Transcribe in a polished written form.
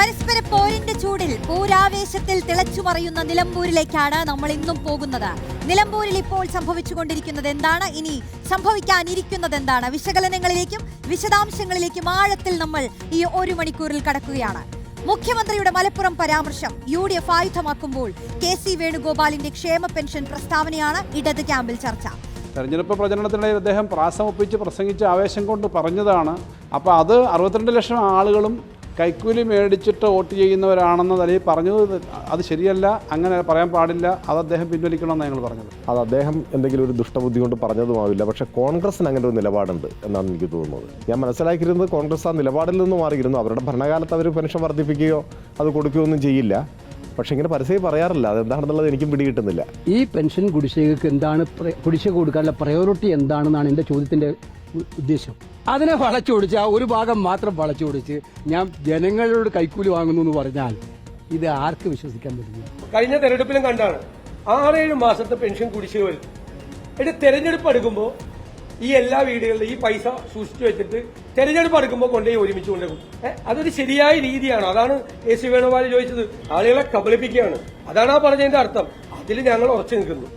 പരസ്പര പോരിന്റെ ചൂടിൽ പൂരാവേശത്തിൽ തിളച്ചുമറിയുന്ന നിലമ്പൂരിലേക്കാണ് നമ്മൾ ഇന്നും പോകുന്നത്. നിലമ്പൂരിൽ ഇപ്പോൾ സംഭവിച്ചുകൊണ്ടിരിക്കുന്നത് എന്താണ്, ഇനി സംഭവിക്കാനിരിക്കുന്നത് എന്താണ്, വിശകലനങ്ങളിലേക്കും വിശദാംശങ്ങളിലേക്കും ആഴത്തിൽ നമ്മൾ ഈ ഒരു മണിക്കൂറിൽ കടക്കുകയാണ്. മുഖ്യമന്ത്രിയുടെ മലപ്പുറം പരാമർശം UDF ആയുധമാക്കുമ്പോൾ KC വേണുഗോപാലിന്റെ ക്ഷേമ പെൻഷൻ പ്രസ്താവനയാണ് ഇടത് ക്യാമ്പിൽ ചർച്ച. തെരഞ്ഞെടുപ്പ് പ്രചരണത്തിനിടയിൽ അദ്ദേഹം പ്രാസം ഒപ്പിച്ച് പ്രസംഗിച്ച് ആവേശം കൊണ്ട് പറഞ്ഞതാണ്. അപ്പോൾ അത് 62 ലക്ഷം ആളുകളും കൈക്കൂലി മേടിച്ചിട്ട് വോട്ട് ചെയ്യുന്നവരാണെന്ന നിലയിൽ പറഞ്ഞത് അത് ശരിയല്ല, അങ്ങനെ പറയാൻ പാടില്ല, അത് അദ്ദേഹം പിൻവലിക്കണമെന്ന് ഞങ്ങൾ പറഞ്ഞത്. അത് അദ്ദേഹം എന്തെങ്കിലും ഒരു ദുഷ്ടബുദ്ധി കൊണ്ട് പറഞ്ഞതുമാവില്ല. പക്ഷേ കോൺഗ്രസിന് അങ്ങനെ ഒരു നിലപാടുണ്ട് എന്നാണ് എനിക്ക് തോന്നുന്നത്. ഞാൻ മനസ്സിലാക്കിയിരുന്നത് കോൺഗ്രസ് ആ നിലപാടിൽ നിന്ന് മാറിയിരുന്നു. അവരുടെ ഭരണകാലത്ത് അവർ പെൻഷൻ വർദ്ധിപ്പിക്കുകയോ അത് കൊടുക്കുകയോ ഒന്നും ചെയ്യില്ല. പക്ഷെ ഇങ്ങനെ പരസ്യം പറയാറില്ല, അതെന്താണെന്നുള്ളത് എനിക്കും പിടികിട്ടുന്നില്ല. ഈ പെൻഷൻ കുടിശ്ശികക്ക് എന്താണ് കുടിശ്ശിക കൊടുക്കാനുള്ള പ്രയോറിറ്റി എന്താണെന്നാണ് എൻ്റെ ചോദ്യത്തിൻ്റെ ഉദ്ദേശം. അതിനെ വളച്ചൊടിച്ച് ആ ഒരു ഭാഗം മാത്രം വളച്ചൊടിച്ച് ഞാൻ ജനങ്ങളോട് കൈക്കൂലി വാങ്ങുന്നു എന്ന് പറഞ്ഞാൽ ഇത് ആർക്ക് വിശ്വസിക്കാൻ പറ്റുന്നു? കഴിഞ്ഞ തെരഞ്ഞെടുപ്പിലും കണ്ടാണ് 6-7 മാസത്തെ പെൻഷൻ കുടിശ്ശിക വരും. എന്നിട്ട് തെരഞ്ഞെടുപ്പ് അടുക്കുമ്പോൾ ഈ എല്ലാ വീടുകളിലും ഈ പൈസ സൂക്ഷിച്ചു വെച്ചിട്ട് തെരഞ്ഞെടുപ്പ് അടുക്കുമ്പോൾ കൊണ്ടുപോയി ഒരുമിച്ച് കൊണ്ടുപോകും. അതൊരു ശരിയായ രീതിയാണ്. അതാണ് KC വേണുഗോപാൽ ചോദിച്ചത്. ആളുകളെ കബളിപ്പിക്കുകയാണ്. അതാണ് ആ പറഞ്ഞതിന്റെ അർത്ഥം. അതിൽ ഞങ്ങൾ ഉറച്ചു നിൽക്കുന്നു.